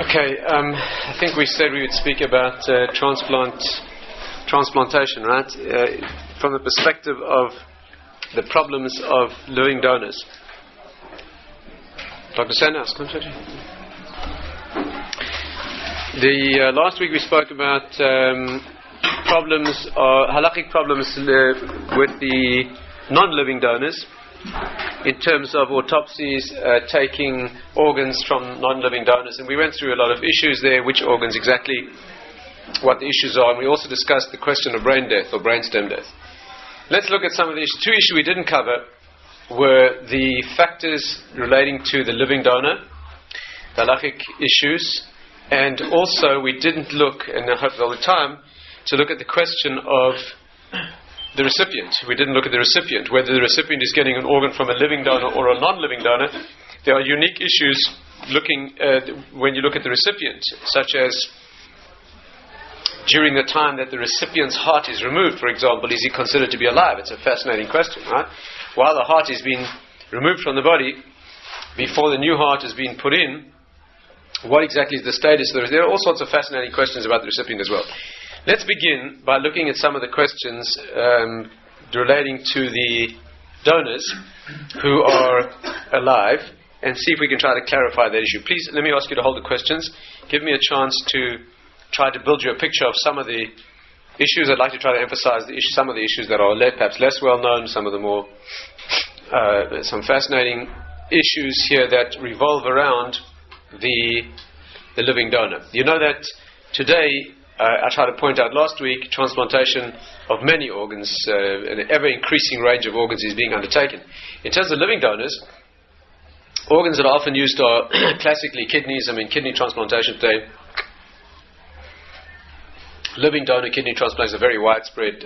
Okay, I think we said we would speak about transplantation, right? From the perspective of the problems of living donors. Dr. Sanders, come to you. Last week we spoke about problems, halakhic problems with the non-living donors, in terms of autopsies, taking organs from non-living donors, and we went through a lot of issues there, which organs exactly, what the issues are, and we also discussed the question of brain death or brainstem death. Let's look at some of the issues. Two issues we didn't cover were the factors relating to the living donor, the halakhic issues, and also we didn't look, and I hope all the time, to look at the question of the recipient. We didn't look at the recipient, whether the recipient is getting an organ from a living donor or a non-living donor. There are unique issues looking when you look at the recipient, such as during the time that the recipient's heart is removed, for example, is he considered to be alive? It's a fascinating question, right? While the heart is being removed from the body, before the new heart is being put in, what exactly is the status? There are all sorts of fascinating questions about the recipient as well. Let's begin by looking at some of the questions relating to the donors who are alive, and see if we can try to clarify that issue. Please, let me ask you to hold the questions. Give me a chance to try to build you a picture of some of the issues. I'd like to try to emphasize some of the issues that are perhaps less well known, some of the more some fascinating issues here that revolve around the living donor. You know that today, I tried to point out last week, transplantation of many organs, an ever-increasing range of organs is being undertaken. In terms of living donors, organs that are often used are classically kidneys. Kidney transplantation today, living donor kidney transplant is a very widespread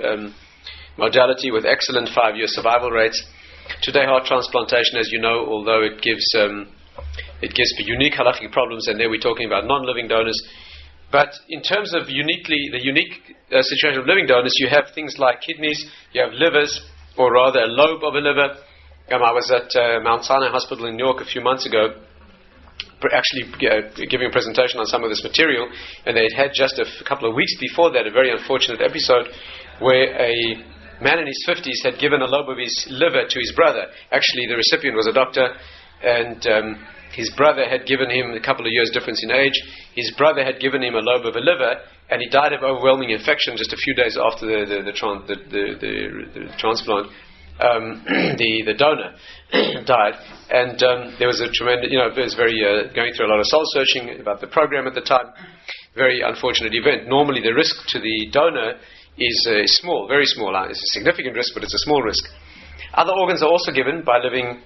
modality with excellent 5-year survival rates. Today, heart transplantation, as you know, although it gives unique halakhic problems, and there we're talking about non-living donors. But in terms of the unique situation of living donors, you have things like kidneys, you have livers, or rather a lobe of a liver. I was at Mount Sinai Hospital in New York a few months ago, actually giving a presentation on some of this material, and they had just a couple of weeks before that a very unfortunate episode where a man in his 50s had given a lobe of his liver to his brother. Actually, the recipient was a doctor, and his brother had given him, a couple of years difference in age, his brother had given him a lobe of a liver, and he died of overwhelming infection just a few days after the transplant. The donor died, and there was a tremendous, it was very going through a lot of soul searching about the program at the time. Very unfortunate event. Normally the risk to the donor is small, very small. It's a significant risk, but it's a small risk. Other organs are also given by living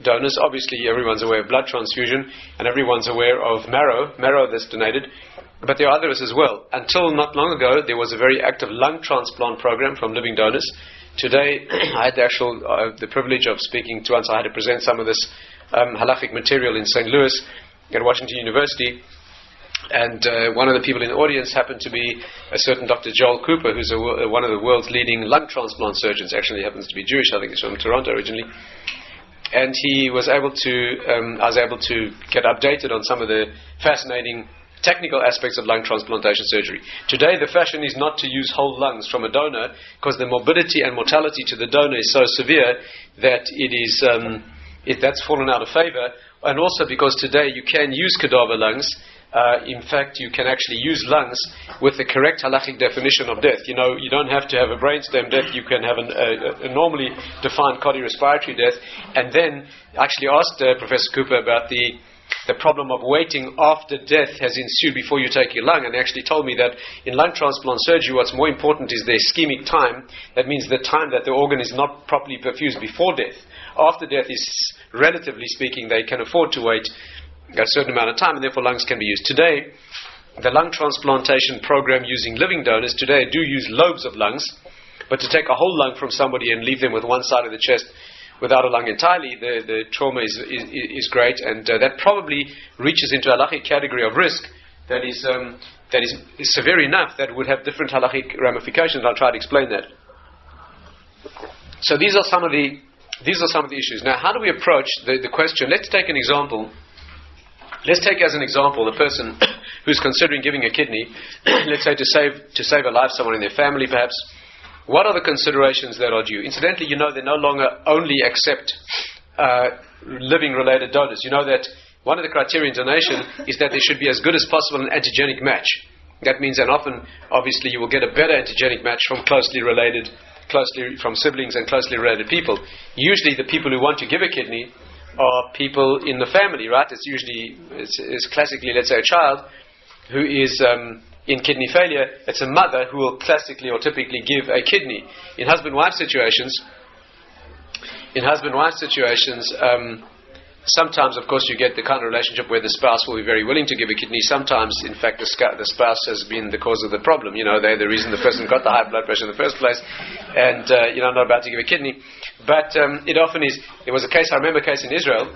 donors. Obviously everyone's aware of blood transfusion, and everyone's aware of marrow that's donated, but there are others as well. Until not long ago, there was a very active lung transplant program from living donors. Today, I had the privilege of speaking to once. I had to present some of this halakhic material in St. Louis at Washington University, and one of the people in the audience happened to be a certain Dr. Joel Cooper, who's one of the world's leading lung transplant surgeons. Actually, he happens to be Jewish. I think he's from Toronto originally. And he was able to, I was able to get updated on some of the fascinating technical aspects of lung transplantation surgery. Today, the fashion is not to use whole lungs from a donor, because the morbidity and mortality to the donor is so severe that that's fallen out of favor. And also because today you can use cadaver lungs. In fact, you can actually use lungs with the correct halakhic definition of death. You don't have to have a brainstem death. You can have a normally defined cardiorespiratory death. And then actually asked Professor Cooper about the problem of waiting after death has ensued before you take your lung, and they actually told me that in lung transplant surgery what's more important is the ischemic time. That means the time that the organ is not properly perfused before death. After death is, relatively speaking, they can afford to wait a certain amount of time, and therefore lungs can be used. Today, the lung transplantation program using living donors today do use lobes of lungs, but to take a whole lung from somebody and leave them with one side of the chest without a lung entirely, the trauma is great, and that probably reaches into a halakhic category of risk that is severe enough that would have different halakhic ramifications. I'll try to explain that. So these are some of the issues. Now, how do we approach the question? Let's take an example Let's take as an example a person who's considering giving a kidney, let's say to save a life, someone in their family perhaps. What are the considerations that are due? Incidentally, you know they no longer only accept living-related donors. You know that one of the criteria in donation is that there should be as good as possible an antigenic match. That means that often, obviously, you will get a better antigenic match from from siblings and closely related people. Usually the people who want to give a kidney are people in the family, right? It's classically, let's say, a child who is in kidney failure. It's a mother who will classically or typically give a kidney. In husband-wife situations, sometimes, of course, you get the kind of relationship where the spouse will be very willing to give a kidney. Sometimes, in fact, the spouse has been the cause of the problem. You know, they're the reason the person got the high blood pressure in the first place, and not about to give a kidney. But it often is. There was a case, I remember a case in Israel,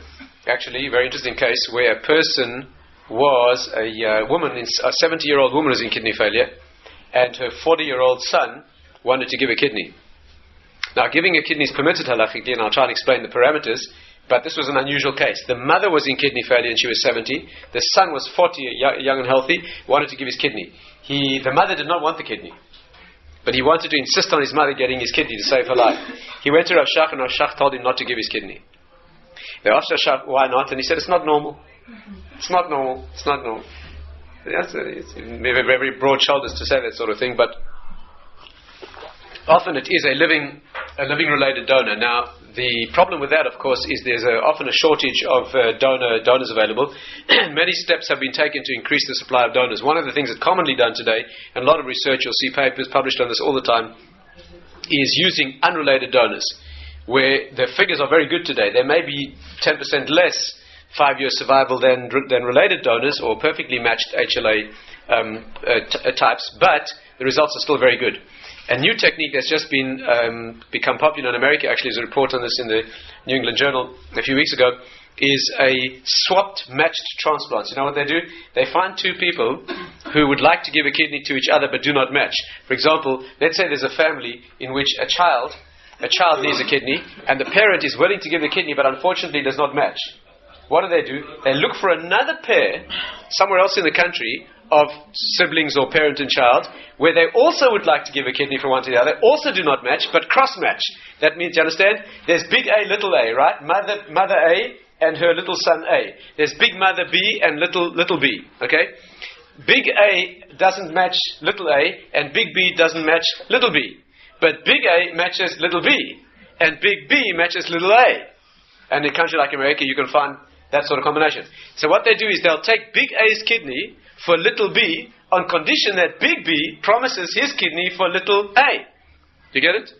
actually, a very interesting case, where a person was a woman, a 70-year-old woman was in kidney failure, and her 40-year-old son wanted to give a kidney. Now, giving a kidney is permitted halachically, and I'll try and explain the parameters. But this was an unusual case. The mother was in kidney failure and she was 70. The son was 40, young and healthy, wanted to give his kidney. The mother did not want the kidney, but he wanted to insist on his mother getting his kidney to save her life. He went to Rav Shach, and Rav Shach told him not to give his kidney. They asked Rav Shach, why not? And he said, it's not normal. It's not normal. It's not normal. We have very broad shoulders to say that sort of thing, but often it is a living-related donor. Now, the problem with that, of course, is there's often a shortage of donors available. Many steps have been taken to increase the supply of donors. One of the things that's commonly done today, and a lot of research, you'll see papers published on this all the time, is using unrelated donors, where the figures are very good today. There may be 10% less 5-year survival than related donors or perfectly matched HLA types, but the results are still very good. A new technique that's just become popular in America, actually there's a report on this in the New England Journal a few weeks ago, is a swapped matched transplants. You know what they do? They find two people who would like to give a kidney to each other but do not match. For example, let's say there's a family in which a child needs a kidney and the parent is willing to give the kidney but unfortunately does not match. What do? They look for another pair somewhere else in the country of siblings or parent and child where they also would like to give a kidney from one to the other, also do not match, but cross-match. That means, you understand? There's big A, little a, right? Mother A and her little son A. There's big mother B and little b, okay? Big A doesn't match little a, and big B doesn't match little b. But big A matches little b, and big B matches little a. And in a country like America, you can find that sort of combination. So what they do is they'll take big A's kidney for little b on condition that big B promises his kidney for little a. Do you get it?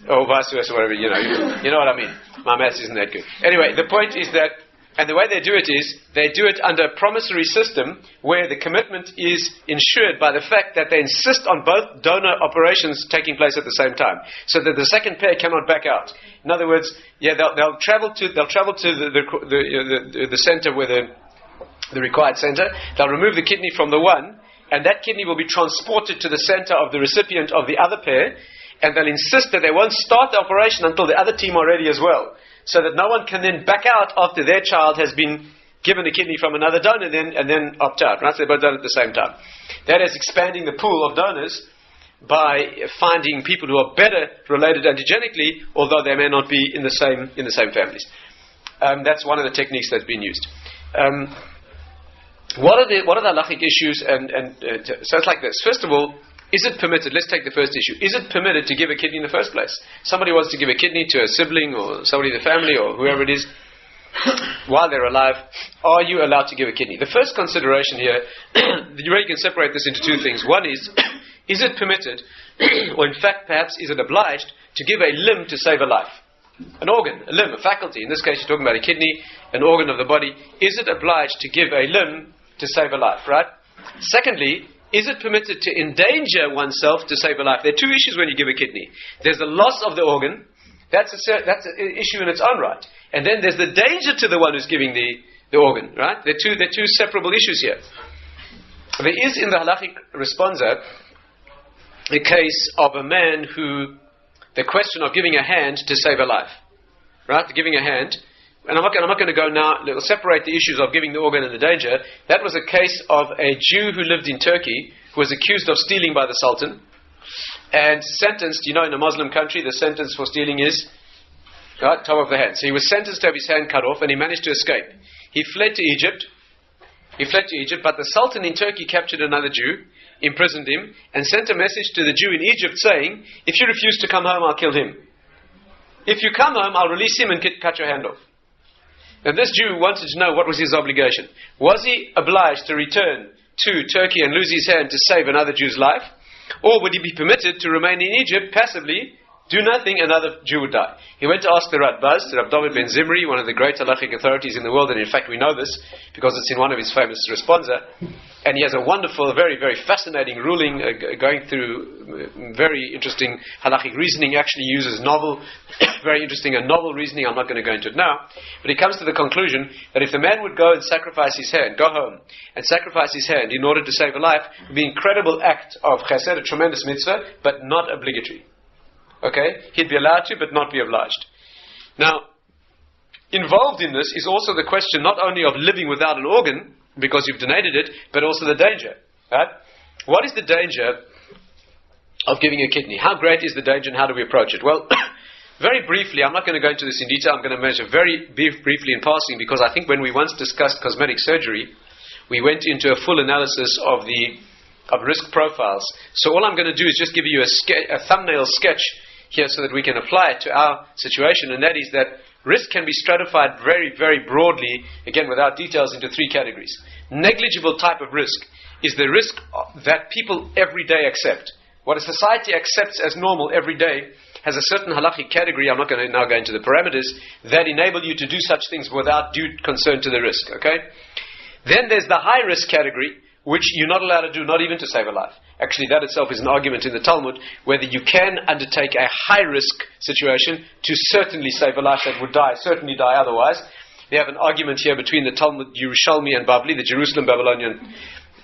Or vice versa, whatever, you know what I mean. My maths isn't that good. Anyway, the point is that, and the way they do it is, they do it under a promissory system where the commitment is ensured by the fact that they insist on both donor operations taking place at the same time, so that the second pair cannot back out. In other words, they'll travel to the center where the required center. They'll remove the kidney from the one, and that kidney will be transported to the center of the recipient of the other pair, and they'll insist that they won't start the operation until the other team are ready as well, so that no one can then back out after their child has been given a kidney from another donor and then opt out. Right? So they're both done at the same time. That is expanding the pool of donors by finding people who are better related antigenically, although they may not be in the same families. That's one of the techniques that's been used. What are the halachic issues? So it's like this. First of all, is it permitted? Let's take the first issue. Is it permitted to give a kidney in the first place? Somebody wants to give a kidney to a sibling or somebody in the family or whoever it is while they're alive. Are you allowed to give a kidney? The first consideration here, you really can separate this into two things. One is it permitted, or in fact perhaps is it obliged, to give a limb to save a life? An organ, a limb, a faculty. In this case you're talking about a kidney, an organ of the body. Is it obliged to give a limb to save a life, right? Secondly, is it permitted to endanger oneself to save a life? There are two issues when you give a kidney. There's the loss of the organ. That's an issue in its own right. And then there's the danger to the one who's giving the organ, right? They're two separable issues here. There is in the halachic responsa a case of a man who, the question of giving a hand to save a life, right? Giving a hand and I'm not going to go now, we'll separate the issues of giving the organ and the danger. That was a case of a Jew who lived in Turkey who was accused of stealing by the Sultan and sentenced, in a Muslim country, the sentence for stealing is top of the hand. So he was sentenced to have his hand cut off, and he managed to escape. He fled to Egypt, but the Sultan in Turkey captured another Jew, imprisoned him, and sent a message to the Jew in Egypt saying, if you refuse to come home, I'll kill him. If you come home, I'll release him and cut your hand off. And this Jew wanted to know what was his obligation. Was he obliged to return to Turkey and lose his hand to save another Jew's life? Or would he be permitted to remain in Egypt passively, do nothing, another Jew would die? He went to ask the Rabbi David ben Zimri, one of the great halachic authorities in the world, and in fact we know this because it's in one of his famous responsa, and he has a wonderful, very, very fascinating ruling going through very interesting halachic reasoning. Actually uses very interesting and novel reasoning. I'm not going to go into it now, but he comes to the conclusion that if the man would go and sacrifice his hand, go home and sacrifice his hand in order to save a life, it would be an incredible act of chesed, a tremendous mitzvah, but not obligatory. Okay? He'd be allowed to, but not be obliged. Now, involved in this is also the question not only of living without an organ, because you've donated it, but also the danger. Right? What is the danger of giving a kidney? How great is the danger and how do we approach it? Well, very briefly, I'm not going to go into this in detail, I'm going to measure very briefly in passing, because I think when we once discussed cosmetic surgery, we went into a full analysis of risk profiles. So all I'm going to do is just give you a thumbnail sketch here so that we can apply it to our situation, and that is that risk can be stratified very, very broadly, again without details, into three categories. Negligible type of risk is the risk that people every day accept. What a society accepts as normal every day has a certain halachic category, I'm not going to now go into the parameters, that enable you to do such things without due concern to the risk. Okay? Then there's the high risk category, which you're not allowed to do, not even to save a life. Actually, that itself is an argument in the Talmud, whether you can undertake a high-risk situation to certainly save a life that would certainly die otherwise. They have an argument here between the Talmud Yerushalmi and Bavli, the Jerusalem Babylonian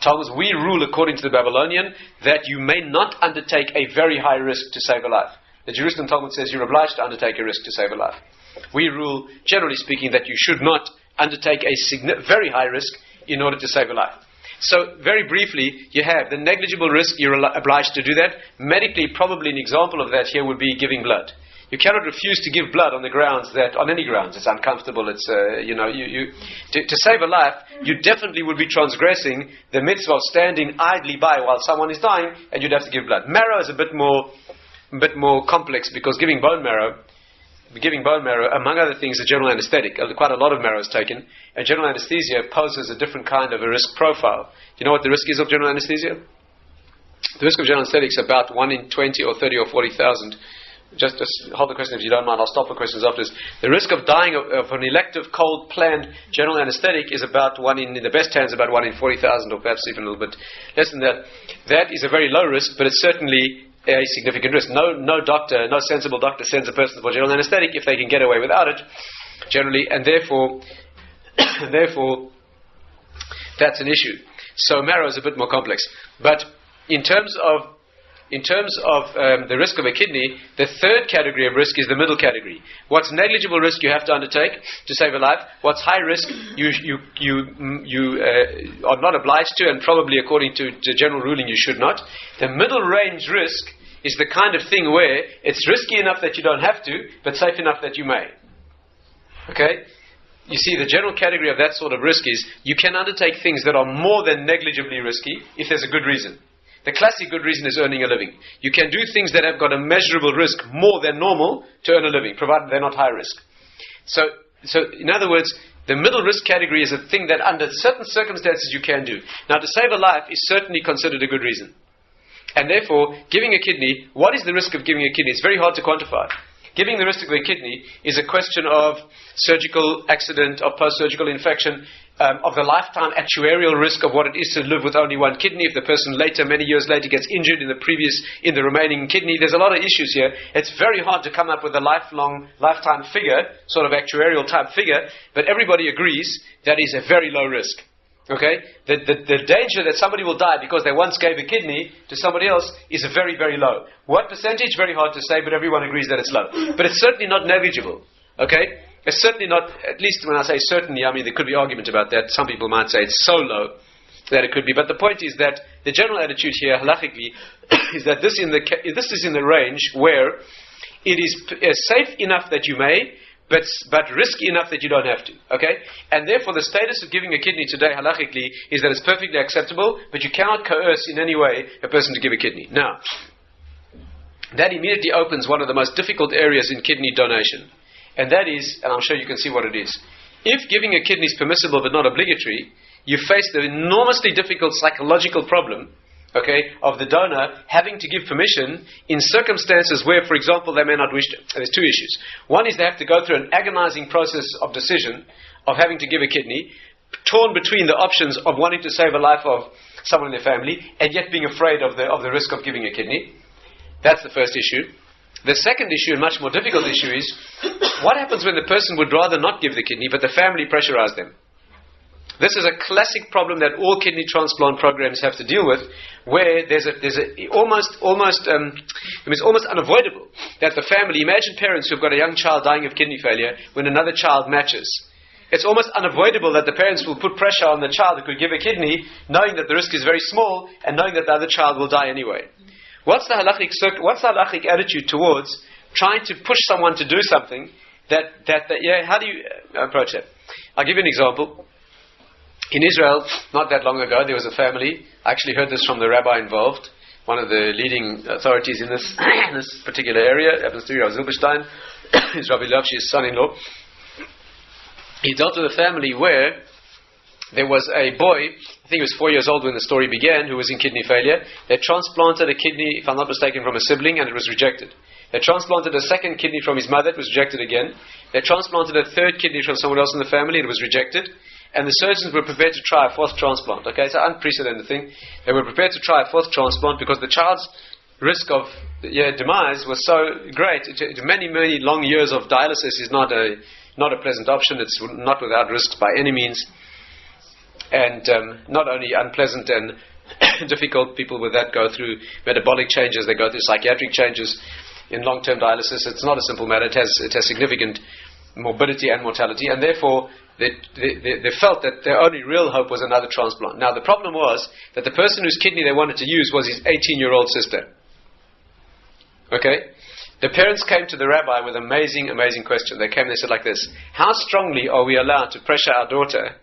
Talmuds. We rule, according to the Babylonian, that you may not undertake a very high risk to save a life. The Jerusalem Talmud says you're obliged to undertake a risk to save a life. We rule, generally speaking, that you should not undertake a very high risk in order to save a life. So, very briefly, you have the negligible risk, you're obliged to do that. Medically, probably an example of that here would be giving blood. You cannot refuse to give blood on any grounds, it's uncomfortable, it's, to save a life, you definitely would be transgressing the mitzvah of standing idly by while someone is dying, and you'd have to give blood. Marrow is a bit more complex, because giving bone marrow, among other things, a general anesthetic. Quite a lot of marrow is taken. And general anesthesia poses a different kind of a risk profile. Do you know what the risk is of general anesthesia? The risk of general anesthetic is about 1 in 20 or 30 or 40,000. Just hold the question if you don't mind. I'll stop for questions after this. The risk of dying of an elective, cold, planned general anesthetic is about in the best hands, about 1 in 40,000, or perhaps even a little bit less than that. That is a very low risk, but it's certainly a significant risk. No sensible doctor sends a person for general anesthetic if they can get away without it, generally, and therefore that's an issue. So marrow is a bit more complex. But in terms of the risk of a kidney, the third category of risk is the middle category. What's negligible risk you have to undertake to save a life? What's high risk you are not obliged to, and probably according to the general ruling you should not. The middle range risk is the kind of thing where it's risky enough that you don't have to, but safe enough that you may. Okay? You see, the general category of that sort of risk is you can undertake things that are more than negligibly risky if there's a good reason. The classic good reason is earning a living. You can do things that have got a measurable risk more than normal to earn a living, provided they're not high risk. So in other words, the middle risk category is a thing that under certain circumstances you can do. Now, to save a life is certainly considered a good reason. And therefore, giving a kidney, what is the risk of giving a kidney? It's very hard to quantify. Giving the risk of a kidney is a question of surgical accident, of post-surgical infection, of the lifetime actuarial risk of what it is to live with only one kidney. If the person many years later, gets injured in the remaining kidney, there's a lot of issues here. It's very hard to come up with a lifetime figure, sort of actuarial type figure, but everybody agrees that is a very low risk. Okay? The danger that somebody will die because they once gave a kidney to somebody else is very, very low. What percentage? Very hard to say, but everyone agrees that it's low. But it's certainly not negligible. Okay? It's certainly not, at least when I say certainly, I mean there could be argument about that. Some people might say it's so low that it could be. But the point is that the general attitude here, halachically, is that this is in the range where it is safe enough that you may, but risky enough that you don't have to. Okay? And therefore the status of giving a kidney today, halachically, is that it's perfectly acceptable, but you cannot coerce in any way a person to give a kidney. Now, that immediately opens one of the most difficult areas in kidney donation. And that is, and I'm sure you can see what it is. If giving a kidney is permissible but not obligatory, you face the enormously difficult psychological problem, okay, of the donor having to give permission in circumstances where, for example, they may not wish to. There's two issues. One is they have to go through an agonizing process of decision of having to give a kidney, torn between the options of wanting to save a life of someone in their family and yet being afraid of the risk of giving a kidney. That's the first issue. The second issue, and much more difficult issue, is what happens when the person would rather not give the kidney, but the family pressurized them? This is a classic problem that all kidney transplant programs have to deal with, where it's almost unavoidable that the family, imagine parents who've got a young child dying of kidney failure when another child matches. It's almost unavoidable that the parents will put pressure on the child who could give a kidney, knowing that the risk is very small and knowing that the other child will die anyway. What's the halachic attitude towards trying to push someone to do something how do you approach that? I'll give you an example. In Israel, not that long ago, there was a family. I actually heard this from the rabbi involved, one of the leading authorities in this particular area, happens to be Rabbi Zilberstein, is Rabbi Levshi's son-in-law. He dealt with a family where there was a boy, I think he was 4 years old when the story began, who was in kidney failure. They transplanted a kidney, if I'm not mistaken, from a sibling, and it was rejected. They transplanted a second kidney from his mother, it was rejected again. They transplanted a third kidney from someone else in the family, and it was rejected. And the surgeons were prepared to try a fourth transplant. Okay, it's an unprecedented thing. They were prepared to try a fourth transplant because the child's risk of demise was so great. Many, many long years of dialysis is not a pleasant option. It's not without risks by any means. And not only unpleasant and difficult, people with that go through metabolic changes, they go through psychiatric changes in long-term dialysis. It's not a simple matter. It has significant morbidity and mortality, and therefore they felt that their only real hope was another transplant. Now the problem was that the person whose kidney they wanted to use was his 18-year-old sister. Okay? The parents came to the rabbi with an amazing question. They came and they said like this: how strongly are we allowed to pressure our daughter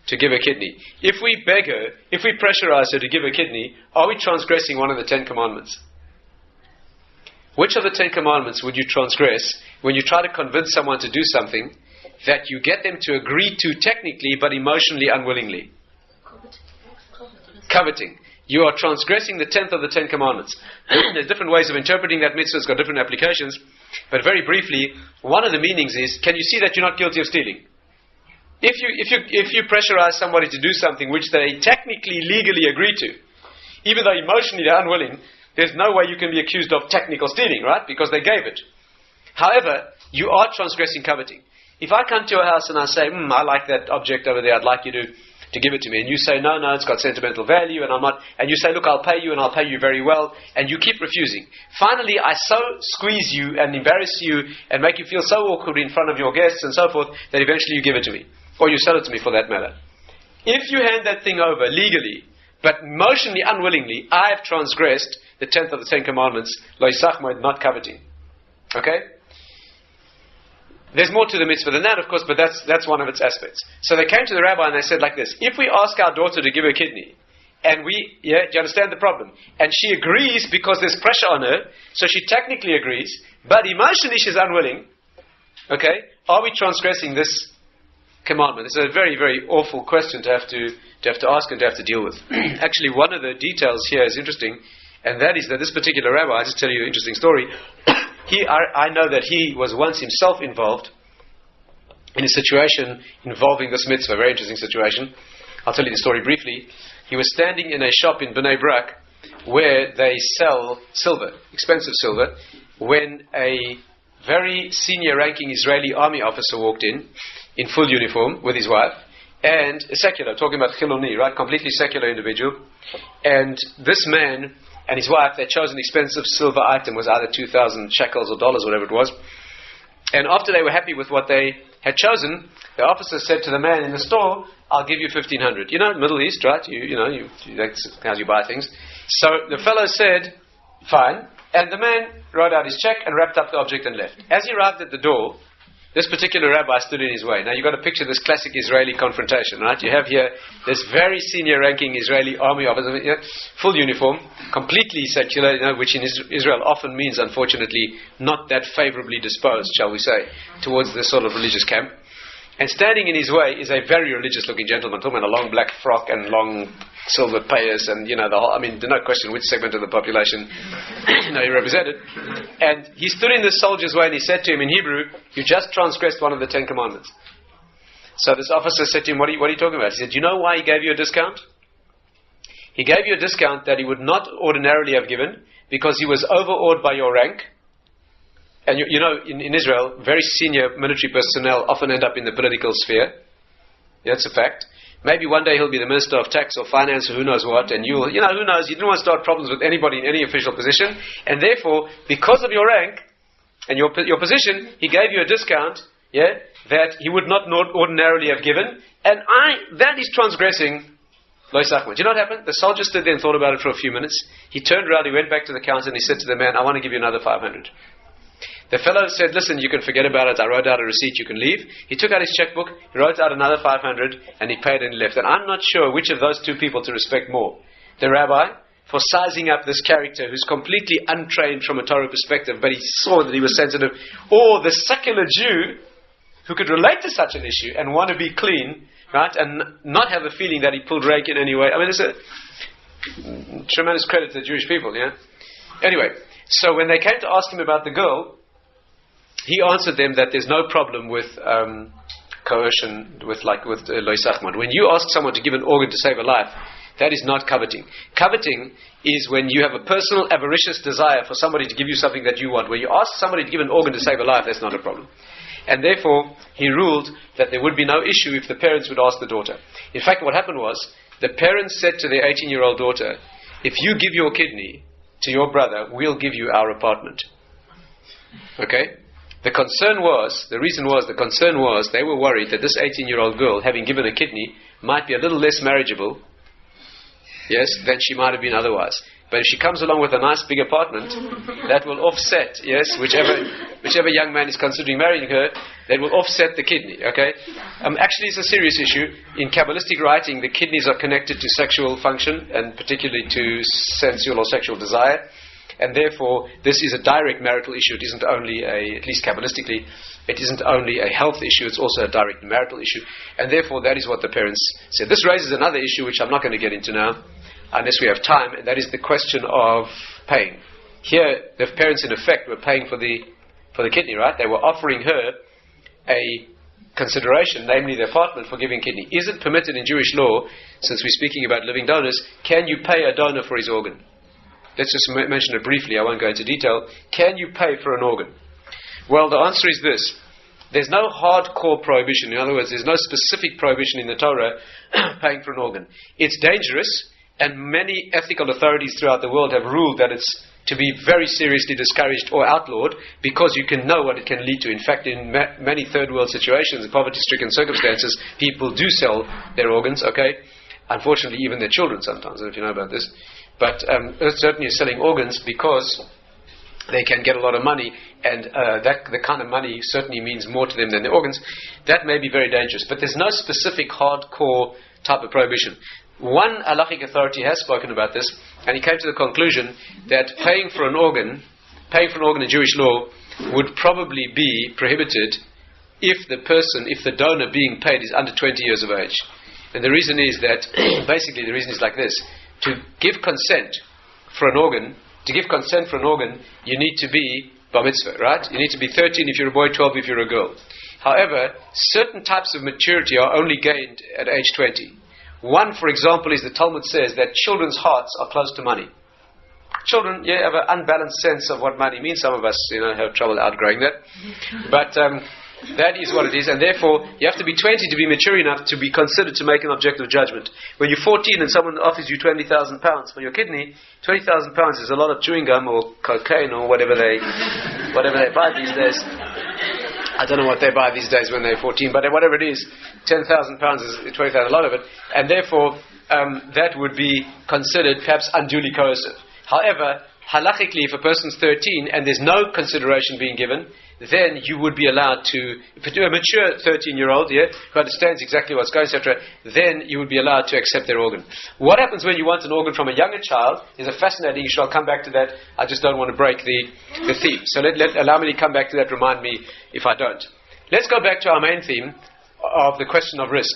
to give a kidney? If we beg her, if we pressurize her to give a kidney, are we transgressing one of the 10 commandments? Which of the 10 commandments would you transgress when you try to convince someone to do something that you get them to agree to technically but emotionally unwillingly? Coveting. You are transgressing the 10th of the 10 commandments. There's different ways of interpreting that mitzvah. It's got different applications. But very briefly, one of the meanings is, can you see that you're not guilty of stealing? If you pressurize somebody to do something which they technically, legally agree to, even though emotionally they're unwilling, there's no way you can be accused of technical stealing, right? Because they gave it. However, you are transgressing coveting. If I come to your house and I say, I like that object over there, I'd like you to give it to me, and you say, no, it's got sentimental value, and I'm not, and you say, look, I'll pay you, and I'll pay you very well, and you keep refusing. Finally, I so squeeze you and embarrass you and make you feel so awkward in front of your guests and so forth that eventually you give it to me. Or you sell it to me for that matter. If you hand that thing over legally, but emotionally unwillingly, I have transgressed the 10th of the 10 commandments, lo yisachmoed, not coveting. Okay? There's more to the mitzvah than that, of course, but that's one of its aspects. So they came to the rabbi and they said like this: if we ask our daughter to give her kidney, and do you understand the problem? And she agrees because there's pressure on her, so she technically agrees, but emotionally she's unwilling, okay? Are we transgressing this commandment? It's a very, very awful question to have to ask and to have to deal with. Actually, one of the details here is interesting, and that is that this particular rabbi, I'll just tell you an interesting story. I know that he was once himself involved in a situation involving this mitzvah, a very interesting situation. I'll tell you the story briefly. He was standing in a shop in Bnei Brak where they sell silver, expensive silver, when a very senior ranking Israeli army officer walked in full uniform with his wife, and a secular, talking about Chiloni, right, completely secular individual. And this man and his wife, they chose an expensive silver item, was either 2,000 shekels or dollars, whatever it was. And after they were happy with what they had chosen, the officer said to the man in the store, I'll give you 1,500. You know, Middle East, right? That's how you buy things. So the fellow said, fine. And the man wrote out his check and wrapped up the object and left. As he arrived at the door, this particular rabbi stood in his way. Now you've got to picture this classic Israeli confrontation, right? You have here this very senior ranking Israeli army officer, full uniform, completely secular, which in Israel often means, unfortunately, not that favorably disposed, shall we say, towards this sort of religious camp. And standing in his way is a very religious looking gentleman, talking about a long black frock and long silver payas and, the whole, there's no question which segment of the population, he represented. And he stood in the soldier's way and he said to him in Hebrew, you just transgressed one of the 10 commandments. So this officer said to him, what are you talking about? He said, do you know why he gave you a discount? He gave you a discount that he would not ordinarily have given because he was overawed by your rank. And in Israel, very senior military personnel often end up in the political sphere. That's a fact. Maybe one day he'll be the Minister of Tax or Finance or who knows what, and who knows, you didn't want to start problems with anybody in any official position, and therefore, because of your rank and your position, he gave you a discount, that he would not ordinarily have given, and that is transgressing Lo Yisachma. Do you know what happened? The soldier stood there and thought about it for a few minutes. He turned around, he went back to the counter, and he said to the man, I want to give you another 500. The fellow said, listen, you can forget about it. I wrote out a receipt. You can leave. He took out his checkbook. He wrote out another 500 and he paid and he left. And I'm not sure which of those two people to respect more. The rabbi, for sizing up this character who's completely untrained from a Torah perspective, but he saw that he was sensitive, or the secular Jew who could relate to such an issue and want to be clean, right, and not have a feeling that he pulled rank in any way. There's a tremendous credit to the Jewish people, Anyway, so when they came to ask him about the girl, he answered them that there's no problem with coercion, with Lo Yisachma. When you ask someone to give an organ to save a life, that is not coveting. Coveting is when you have a personal avaricious desire for somebody to give you something that you want. When you ask somebody to give an organ to save a life, that's not a problem. And therefore, he ruled that there would be no issue if the parents would ask the daughter. In fact, what happened was, the parents said to their 18-year-old daughter, if you give your kidney to your brother, we'll give you our apartment. Okay? The concern was they were worried that this 18-year-old girl, having given a kidney, might be a little less marriageable, than she might have been otherwise. But if she comes along with a nice big apartment, that will offset, whichever young man is considering marrying her, that will offset the kidney, okay? Actually, it's a serious issue. In Kabbalistic writing, the kidneys are connected to sexual function, and particularly to sensual or sexual desire. And therefore, this is a direct marital issue. It isn't only at least Kabbalistically, it isn't only a health issue, it's also a direct marital issue. And therefore, that is what the parents said. This raises another issue, which I'm not going to get into now, unless we have time, and that is the question of paying. Here, the parents, in effect, were paying for the kidney, right? They were offering her a consideration, namely the apartment, for giving kidney. Is it permitted in Jewish law, since we're speaking about living donors, can you pay a donor for his organ? Let's just mention it briefly, I won't go into detail. Can you pay for an organ? Well, the answer is this. There's no hardcore prohibition. In other words, there's no specific prohibition in the Torah paying for an organ. It's dangerous, and many ethical authorities throughout the world have ruled that it's to be very seriously discouraged or outlawed, because you can know what it can lead to. In fact, in many third world situations, in poverty-stricken circumstances, people do sell their organs, okay? Unfortunately, even their children sometimes, I don't know if you know about this. But Earth certainly is selling organs because they can get a lot of money, and the kind of money certainly means more to them than the organs. That may be very dangerous, but there's no specific hardcore type of prohibition. One halachic authority has spoken about this, and he came to the conclusion that paying for an organ in Jewish law would probably be prohibited if the donor being paid is under 20 years of age. And the reason is that, basically the reason is like this. To give consent for an organ, you need to be bar mitzvah, right? You need to be 13 if you're a boy, 12 if you're a girl. However, certain types of maturity are only gained at age 20. One, for example, is the Talmud says that children's hearts are close to money. Children, have an unbalanced sense of what money means. Some of us, have trouble outgrowing that. But that is what it is, and therefore you have to be 20 to be mature enough to be considered to make an objective judgment. When you're 14 and someone offers you £20,000 for your kidney, £20,000 is a lot of chewing gum or cocaine or whatever they buy these days. I don't know what they buy these days when they're 14, but whatever it is, £10,000 is 20,000, a lot of it, and therefore that would be considered perhaps unduly coercive. However, halachically, if a person's 13 and there's no consideration being given, then you would be allowed to a mature 13-year-old, who understands exactly what's going, etc., then you would be allowed to accept their organ. What happens when you want an organ from a younger child is a fascinating issue. I'll come back to that. I just don't want to break the theme. So allow me to come back to that. Remind me if I don't. Let's go back to our main theme of the question of risk.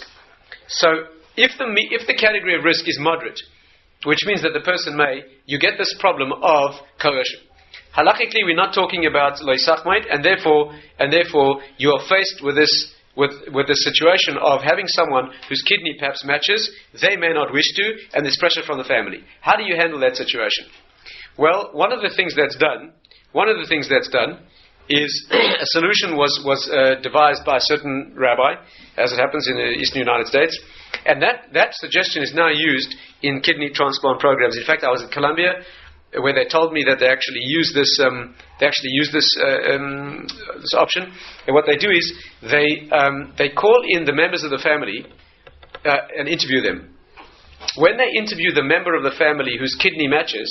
So if the category of risk is moderate, which means that the person you get this problem of coercion. Halachically, we're not talking about loisachmoid, and therefore you are faced with the situation of having someone whose kidney perhaps matches, they may not wish to, and there's pressure from the family. How do you handle that situation? Well, one of the things that's done is a solution was devised by a certain rabbi, as it happens in the eastern United States, and that suggestion is now used in kidney transplant programs. In fact, I was at Columbia, where they told me that they actually use this option. And what they do is they call in the members of the family and interview them. When they interview the member of the family whose kidney matches,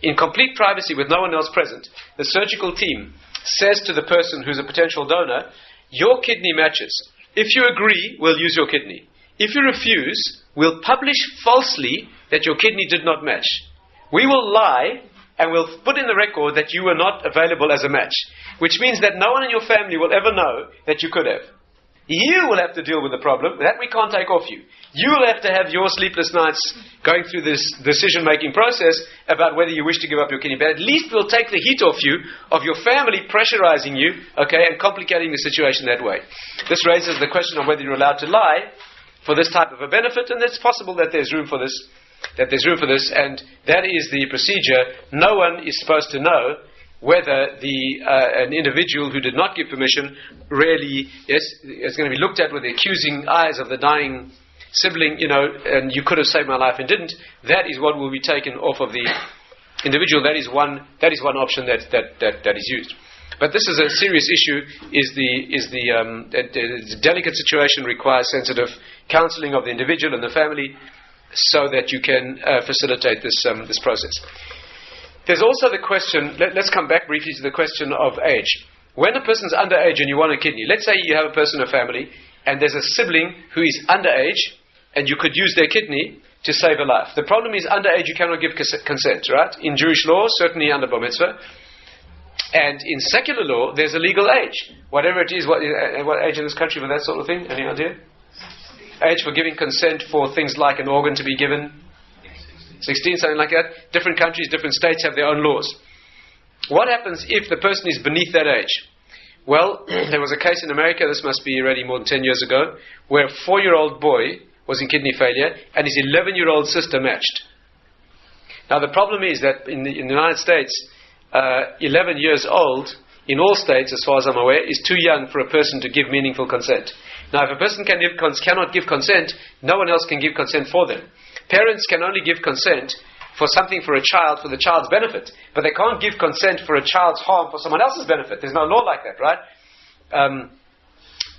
in complete privacy with no one else present, the surgical team says to the person who's a potential donor, your kidney matches. If you agree, we'll use your kidney. If you refuse, we'll publish falsely that your kidney did not match. We will lie and we'll put in the record that you were not available as a match, which means that no one in your family will ever know that you could have. You will have to deal with the problem. That we can't take off you. You will have to have your sleepless nights going through this decision-making process about whether you wish to give up your kidney. But at least we'll take the heat off you, of your family pressurizing you, and complicating the situation that way. This raises the question of whether you're allowed to lie for this type of a benefit, and it's possible that there's room for this. And that is the procedure. No one is supposed to know whether an individual who did not give permission really is going to be looked at with the accusing eyes of the dying sibling, and you could have saved my life and didn't. That is what will be taken off of the individual. That is one option that is used. But this is a serious issue. It's a delicate situation, requires sensitive counseling of the individual and the family, so that you can facilitate this process. There's also the question, let's come back briefly to the question of age. When a person's underage and you want a kidney, let's say you have a person in a family and there's a sibling who is underage and you could use their kidney to save a life. The problem is underage you cannot give consent, right? In Jewish law, certainly under bar mitzvah. And in secular law, there's a legal age. Whatever it is, what age in this country for that sort of thing? Any idea? Age for giving consent for things like an organ to be given? 16, something like that. Different countries, different states have their own laws. What happens if the person is beneath that age? Well, there was a case in America, this must be already more than 10 years ago, where a 4-year-old boy was in kidney failure and his 11-year-old sister matched. Now the problem is that in the United States, 11 years old, in all states, as far as I'm aware, is too young for a person to give meaningful consent. Now, if a person cannot give consent, no one else can give consent for them. Parents can only give consent for something for a child, for the child's benefit, but they can't give consent for a child's harm for someone else's benefit. There's no law like that, right?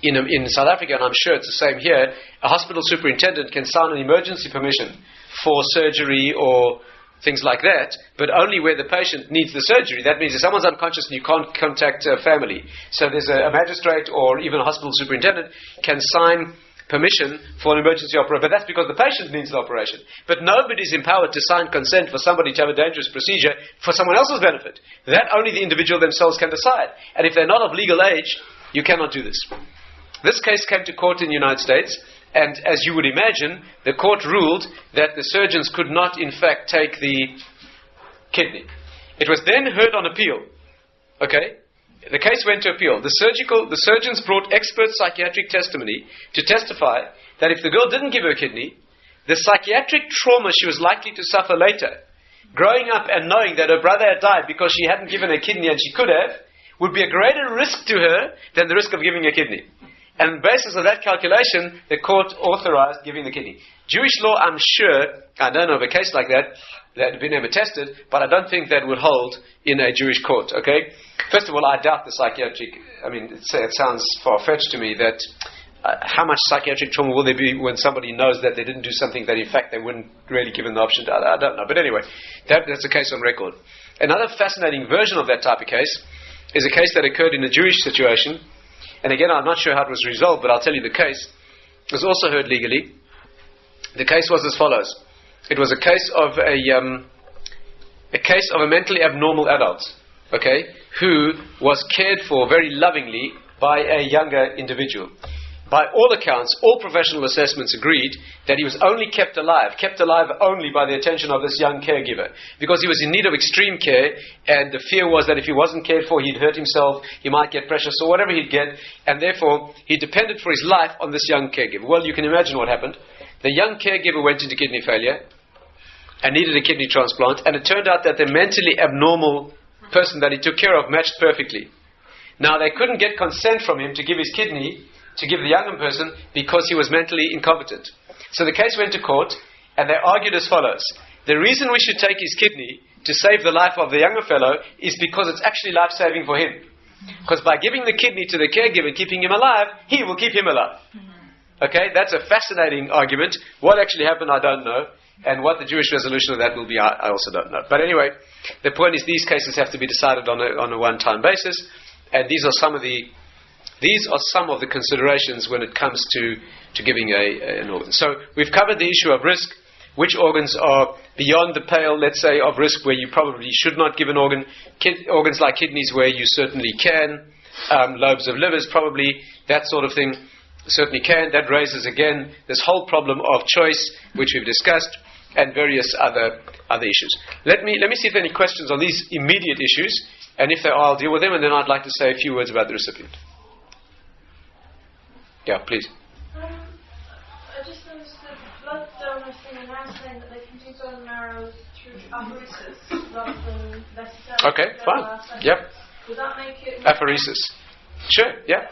In South Africa, and I'm sure it's the same here, a hospital superintendent can sign an emergency permission for surgery or things like that, but only where the patient needs the surgery. That means if someone's unconscious and you can't contact a family, so there's a magistrate or even a hospital superintendent can sign permission for an emergency operation, but that's because the patient needs the operation. But nobody's empowered to sign consent for somebody to have a dangerous procedure for someone else's benefit. That only the individual themselves can decide. And if they're not of legal age, you cannot do this. This case came to court in the United States, and as you would imagine, the court ruled that the surgeons could not in fact take the kidney. It was then heard on appeal. Okay? The case went to appeal. The surgeons brought expert psychiatric testimony to testify that if the girl didn't give her kidney, the psychiatric trauma she was likely to suffer later, growing up and knowing that her brother had died because she hadn't given her kidney and she could have, would be a greater risk to her than the risk of giving a kidney. And on the basis of that calculation, the court authorized giving the kidney. Jewish law, I'm sure, I don't know of a case like that had been ever tested, but I don't think that would hold in a Jewish court, okay? First of all, I doubt the psychiatric, it sounds far-fetched to me that how much psychiatric trauma will there be when somebody knows that they didn't do something that in fact they weren't really given the option to? I don't know. But anyway, that's a case on record. Another fascinating version of that type of case is a case that occurred in a Jewish situation. And again, I'm not sure how it was resolved, but I'll tell you the case. It was also heard legally. The case was as follows. It was a case of a mentally abnormal adult, okay, who was cared for very lovingly by a younger individual. By all accounts, all professional assessments agreed that he was only kept alive only by the attention of this young caregiver, because he was in need of extreme care, and the fear was that if he wasn't cared for, he'd hurt himself, he might get pressure, so whatever he'd get, and therefore he depended for his life on this young caregiver. Well, you can imagine what happened. The young caregiver went into kidney failure and needed a kidney transplant, and it turned out that the mentally abnormal person that he took care of matched perfectly. Now, they couldn't get consent from him to give his kidney to give the younger person because he was mentally incompetent. So the case went to court, and they argued as follows. The reason we should take his kidney to save the life of the younger fellow is because it's actually life-saving for him. Because by giving the kidney to the caregiver, keeping him alive, he will keep him alive. Okay, that's a fascinating argument. What actually happened, I don't know. And what the Jewish resolution of that will be, I also don't know. But anyway, the point is these cases have to be decided on a one-time basis, and these are some of the considerations when it comes to giving an organ. So we've covered the issue of risk, which organs are beyond the pale, let's say, of risk where you probably should not give an organ. Organs like kidneys where you certainly can. Lobes of livers, probably, that sort of thing, certainly can. That raises, again, this whole problem of choice, which we've discussed, and various other issues. Let me see if there are any questions on these immediate issues, and if there are, I'll deal with them, and then I'd like to say a few words about the recipient. Yeah, please. I just noticed the blood donors thing are now saying that they can do bone marrow through apheresis rather than necessarily. Okay, fine. Yep. Would that make it apheresis? Sure, yeah.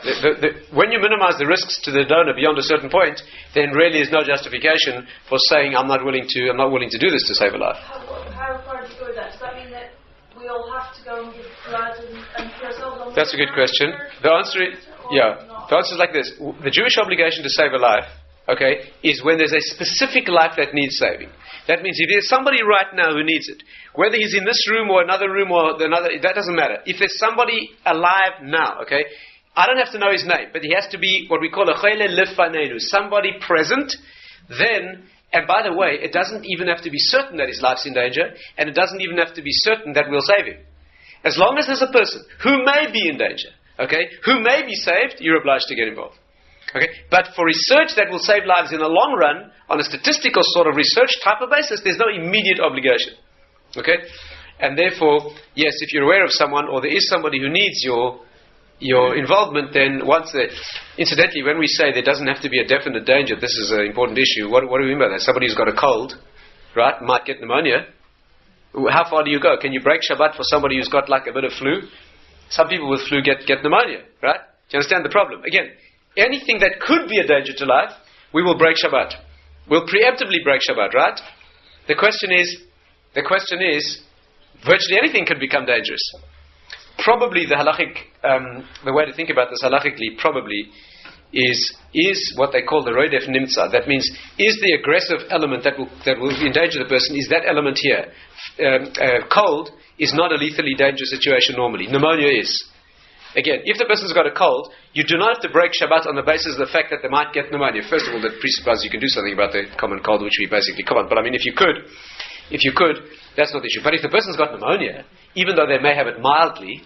When you minimize the risks to the donor beyond a certain point, then really is no justification for saying I'm not willing to do this to save a life. How far do you go with that? Does that mean that we all have to go and give blood and put ourselves on? That's a good question. The answer is like this. The Jewish obligation to save a life, okay, is when there's a specific life that needs saving. That means if there's somebody right now who needs it, whether he's in this room or another room or another, that doesn't matter. If there's somebody alive now, okay, I don't have to know his name, but he has to be what we call a chayle lefanenu, somebody present, then, and by the way, it doesn't even have to be certain that his life's in danger, and it doesn't even have to be certain that we'll save him. As long as there's a person who may be in danger, okay, who may be saved, you're obliged to get involved. Okay, but for research that will save lives in the long run, on a statistical sort of research type of basis, there's no immediate obligation. Okay, and therefore, yes, if you're aware of someone or there is somebody who needs your involvement, then incidentally, when we say there doesn't have to be a definite danger, this is an important issue. What do we mean by that? Somebody who's got a cold, right, might get pneumonia. How far do you go? Can you break Shabbat for somebody who's got like a bit of flu? Some people with flu get pneumonia, right? Do you understand the problem? Again, anything that could be a danger to life, we will break Shabbat. We'll preemptively break Shabbat, right? The question is, virtually anything could become dangerous. Probably the halachic, the way to think about this halachically probably is what they call the roidef nimtza. That means, is the aggressive element that will endanger the person, is that element here? Cold is not a lethally dangerous situation normally. Pneumonia is. Again, if the person's got a cold, you do not have to break Shabbat on the basis of the fact that they might get pneumonia. First of all, that presupposes you can do something about the common cold, which we basically common. But I mean, if you could, that's not the issue. But if the person's got pneumonia, even though they may have it mildly,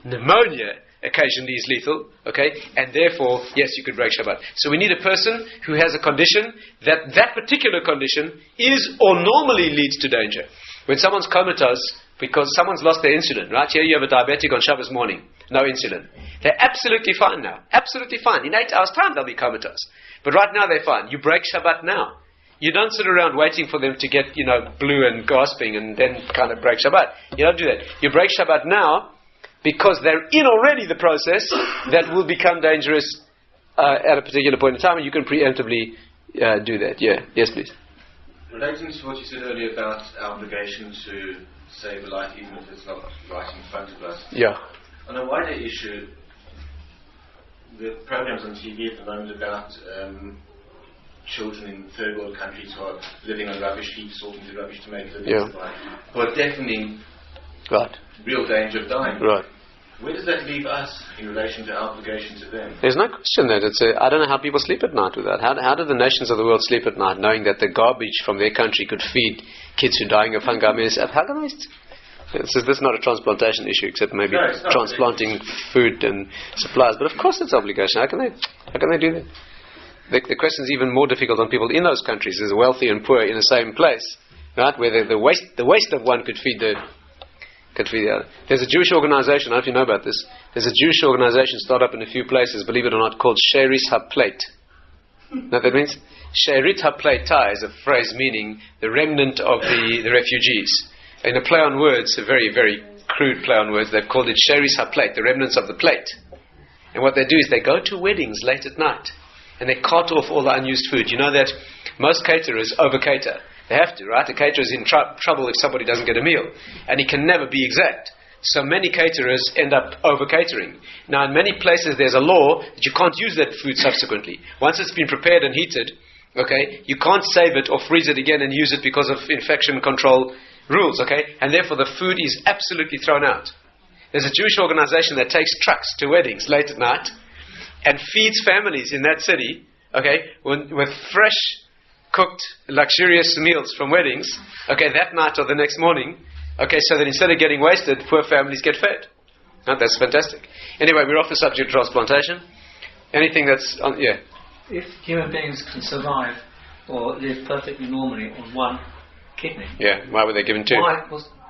pneumonia occasionally is lethal, okay? And therefore, yes, you could break Shabbat. So we need a person who has a condition that particular condition is or normally leads to danger. When someone's comatose because someone's lost their insulin, right? Here you have a diabetic on Shabbos morning, no insulin. They're absolutely fine now. Absolutely fine. In 8 hours' time, they'll be comatose. But right now, they're fine. You break Shabbat now. You don't sit around waiting for them to get, blue and gasping and then kind of break Shabbat. You don't do that. You break Shabbat now because they're in already the process that will become dangerous at a particular point in time, and you can preemptively do that. Yeah. Yes, please. Relating to what you said earlier about our obligation to save a life, even if it's not right in front of us. Yeah. On a wider issue, the programs on TV at the moment about children in third world countries who are living on rubbish heaps, sorting the rubbish to make a living, who are definitely real danger of dying. Right. Where does that leave us in relation to our obligation to them? There's no question that I don't know how people sleep at night with that. How do the nations of the world sleep at night knowing that the garbage from their country could feed kids who are dying of hunger? I mean, how can they... This is not a transplantation issue, except maybe transplanting food and supplies. But of course it's obligation. How can they do that? The question is even more difficult on people in those countries. There's wealthy and poor in the same place, right? Where the waste of one could feed the other. There's a Jewish organization, I don't know if you know about this. There's a Jewish organization started up in a few places, believe it or not, called Sheris HaPlate. Know what that means? Sherit HaPlate is a phrase meaning the remnant of the refugees. In a play on words, a very, very crude play on words, they've called it Sheris HaPlate, the remnants of the plate. And what they do is they go to weddings late at night and they cart off all the unused food. You know that most caterers over-cater. They have to, right? The caterer is in trouble if somebody doesn't get a meal. And he can never be exact. So many caterers end up over-catering. Now, in many places, there's a law that you can't use that food subsequently. Once it's been prepared and heated, okay, you can't save it or freeze it again and use it because of infection control rules, okay? And therefore, the food is absolutely thrown out. There's a Jewish organization that takes trucks to weddings late at night and feeds families in that city, okay, with fresh, cooked, luxurious meals from weddings, okay, that night or the next morning, okay, so that instead of getting wasted, poor families get fed. No, that's fantastic. Anyway, we're off the subject of transplantation. Anything that's If human beings can survive or live perfectly normally on one kidney, why were they given two?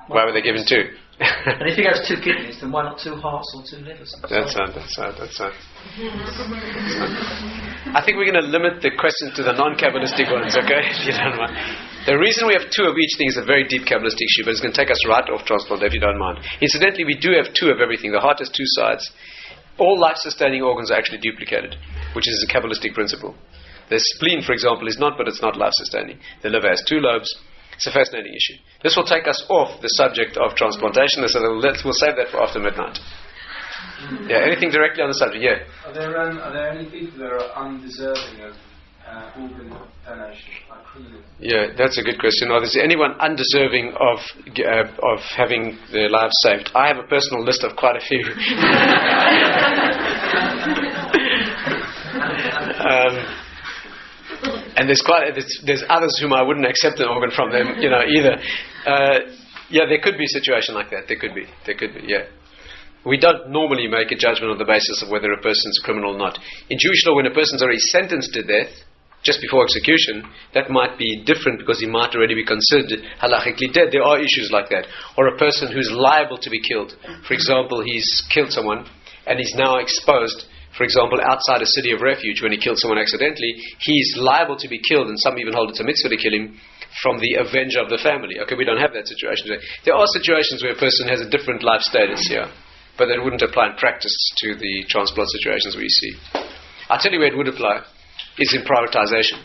Why were they given two? And if he has two kidneys, then why not two hearts or two livers? That's right. I think we're going to limit the questions to the non-Kabbalistic ones, okay? If you don't mind. The reason we have two of each thing is a very deep Kabbalistic issue, but it's going to take us right off transplant, if you don't mind. Incidentally, we do have two of everything. The heart has two sides. All life-sustaining organs are actually duplicated, which is a Kabbalistic principle. The spleen, for example, is not, but it's not life-sustaining. The liver has two lobes. It's a fascinating issue. This will take us off the subject of transplantation, so we'll save that for after midnight. Anything directly on the subject? Are there any people that are undeserving of organ donation? That's a good question. Is there anyone undeserving of having their lives saved? I have a personal list of quite a few. And there's others whom I wouldn't accept an organ from them, either. There could be a situation like that. There could be. We don't normally make a judgment on the basis of whether a person's a criminal or not. In Jewish law, when a person's already sentenced to death, just before execution, that might be different because he might already be considered halachically dead. There are issues like that. Or a person who's liable to be killed. For example, he's killed someone and he's now exposed, for example, outside a city of refuge when he killed someone accidentally. He's liable to be killed, and some even hold it's a mitzvah to kill him from the avenger of the family. Okay, we don't have that situation today. There are situations where a person has a different life status here, but that wouldn't apply in practice to the transplant situations we see. I'll tell you where it would apply. Is in prioritization.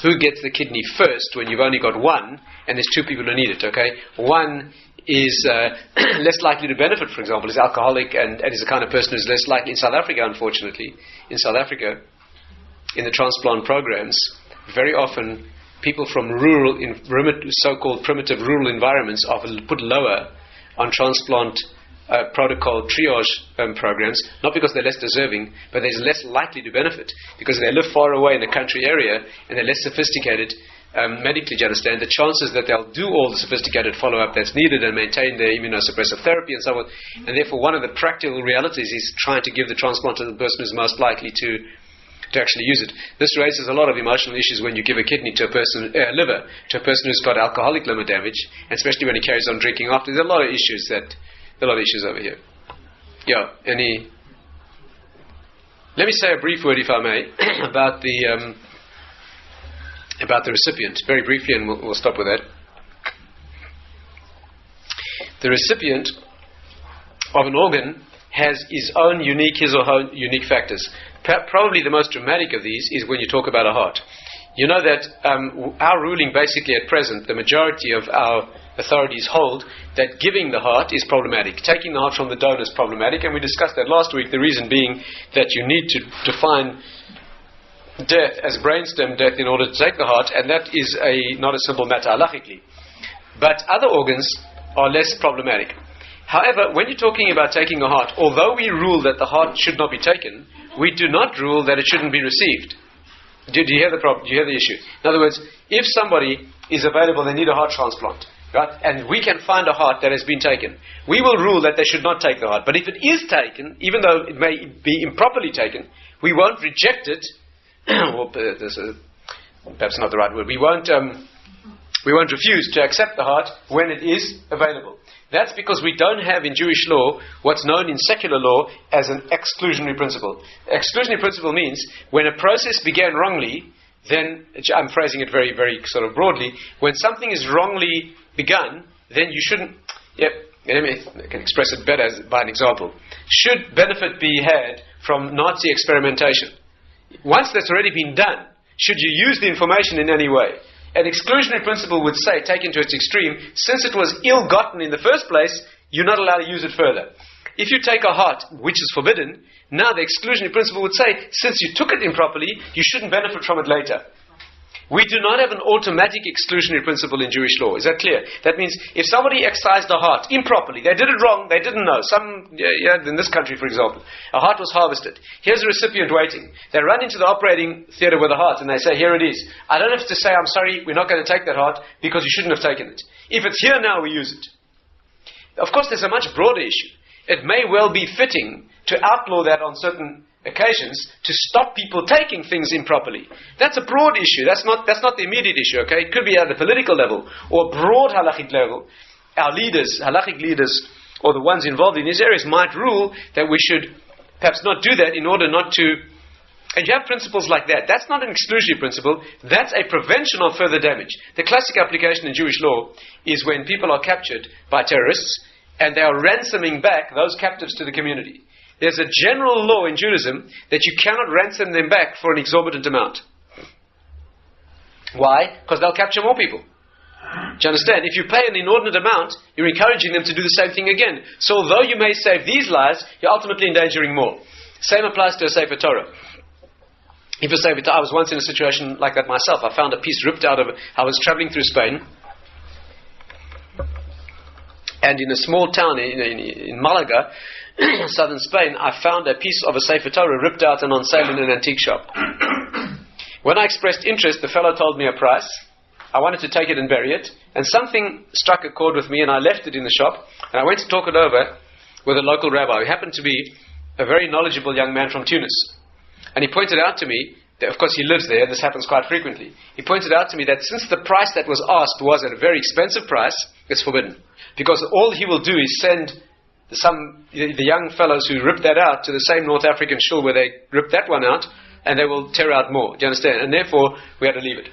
Who gets the kidney first when you've only got one and there's two people who need it, okay? One is less likely to benefit, for example, is alcoholic and is the kind of person who's less likely. In South Africa, unfortunately, in the transplant programs, very often people from so-called primitive rural environments are put lower on transplant protocol triage programs, not because they're less deserving, but they're less likely to benefit because they live far away in a country area and they're less sophisticated medically, you understand, the chances that they'll do all the sophisticated follow-up that's needed and maintain their immunosuppressive therapy and so on. And therefore, one of the practical realities is trying to give the transplant to the person who's most likely to actually use it. This raises a lot of emotional issues when you give a kidney to a person, liver, to a person who's got alcoholic liver damage, and especially when he carries on drinking after. There's a lot of issues over here. Let me say a brief word, if I may, about the recipient, very briefly, and we'll stop with that. The recipient of an organ has his or her unique factors. Probably the most dramatic of these is when you talk about a heart. You know that our ruling basically at present, the majority of our authorities hold that giving the heart is problematic. Taking the heart from the donor is problematic, and we discussed that last week, the reason being that you need to define death as brainstem death in order to take the heart, and that is not a simple matter halachically. But other organs are less problematic. However, when you're talking about taking a heart, although we rule that the heart should not be taken, we do not rule that it shouldn't be received. Do you hear the problem? Do you hear the issue? In other words, if somebody is available, they need a heart transplant, right? And we can find a heart that has been taken, we will rule that they should not take the heart. But if it is taken, even though it may be improperly taken, we won't reject it. Or perhaps not the right word. We won't refuse to accept the heart when it is available. That's because we don't have in Jewish law what's known in secular law as an exclusionary principle. Exclusionary principle means when a process began wrongly, then, I'm phrasing it very, very sort of broadly, when something is wrongly begun, then you shouldn't, I can express it better by an example. Should benefit be had from Nazi experimentation? Once that's already been done, should you use the information in any way? An exclusionary principle would say, taken to its extreme, since it was ill-gotten in the first place, you're not allowed to use it further. If you take a heart, which is forbidden, now the exclusionary principle would say, since you took it improperly, you shouldn't benefit from it later. We do not have an automatic exclusionary principle in Jewish law. Is that clear? That means if somebody excised a heart improperly, they did it wrong, they didn't know. In this country, for example, a heart was harvested. Here's a recipient waiting. They run into the operating theatre with a heart and they say, here it is. I don't have to say, I'm sorry, we're not going to take that heart because you shouldn't have taken it. If it's here now, we use it. Of course, there's a much broader issue. It may well be fitting to outlaw that on certain occasions to stop people taking things improperly. That's a broad issue. That's not the immediate issue, okay? It could be at the political level or broad halachic level. Our leaders, halachic leaders, or the ones involved in these areas might rule that we should perhaps not do that in order not to... And you have principles like that. That's not an exclusionary principle. That's a prevention of further damage. The classic application in Jewish law is when people are captured by terrorists and they are ransoming back those captives to the community. There's a general law in Judaism that you cannot ransom them back for an exorbitant amount. Why? Because they'll capture more people. Do you understand? If you pay an inordinate amount, you're encouraging them to do the same thing again. So although you may save these lives, you're ultimately endangering more. Same applies to a Sefer Torah. If a Sefer Torah, I was once in a situation like that myself. I found a piece ripped out of it. I was traveling through Spain, and in a small town in Malaga, southern Spain, I found a piece of a Sefer Torah ripped out and on sale in an antique shop. When I expressed interest, the fellow told me a price. I wanted to take it and bury it, and something struck a chord with me, and I left it in the shop, and I went to talk it over with a local rabbi who happened to be a very knowledgeable young man from Tunis. And he pointed out to me that, of course, he lives there, this happens quite frequently. He pointed out to me that since the price that was asked was at a very expensive price, it's forbidden. Because all he will do is send the young fellows who ripped that out to the same North African shul where they ripped that one out, and they will tear out more. Do you understand? And therefore, we had to leave it.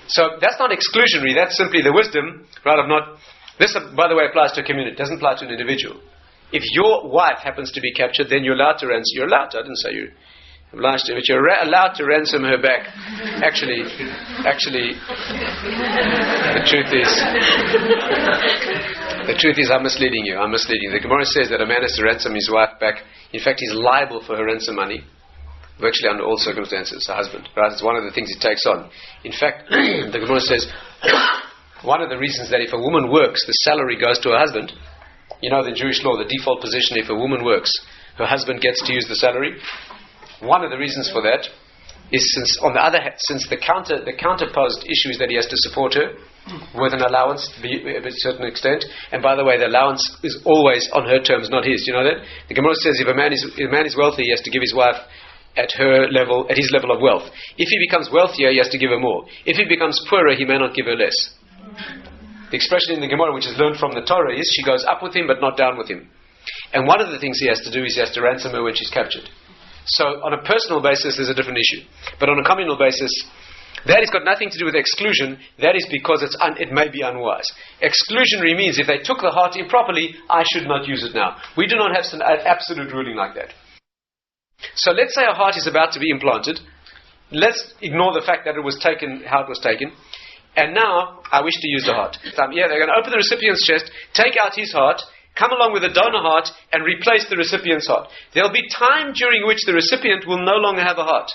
So that's not exclusionary. That's simply the wisdom, right, of not... This, by the way, applies to a community. It doesn't apply to an individual. If your wife happens to be captured, then you're allowed to ransom. You're allowed to. I didn't say you're obliged to, but you're allowed to ransom her back. Actually, the truth is, I'm misleading you. The Gemara says that a man has to ransom his wife back. In fact, he's liable for her ransom money, virtually under all circumstances, her husband. Right? It's one of the things he takes on. In fact, the Gemara says one of the reasons that if a woman works, the salary goes to her husband. You know, the Jewish law, the default position, if a woman works, her husband gets to use the salary. One of the reasons for that is since, on the other hand, since the counterposed issue is that he has to support her with an allowance to a certain extent, and by the way, the allowance is always on her terms, not his. Do you know that? The Gemara says if a man is wealthy, he has to give his wife at his level of wealth. If he becomes wealthier, he has to give her more. If he becomes poorer, he may not give her less. The expression in the Gemara, which is learned from the Torah, is she goes up with him but not down with him. And one of the things he has to do is he has to ransom her when she's captured. So on a personal basis, there's a different issue. But on a communal basis, That has got nothing to do with exclusion. That is because it may be unwise. Exclusionary means if they took the heart improperly, I should not use it now. We do not have an absolute ruling like that. So let's say a heart is about to be implanted. Let's ignore the fact that it was taken, how it was taken. And now I wish to use the heart. They're going to open the recipient's chest, take out his heart, come along with the donor heart, and replace the recipient's heart. There will be time during which the recipient will no longer have a heart.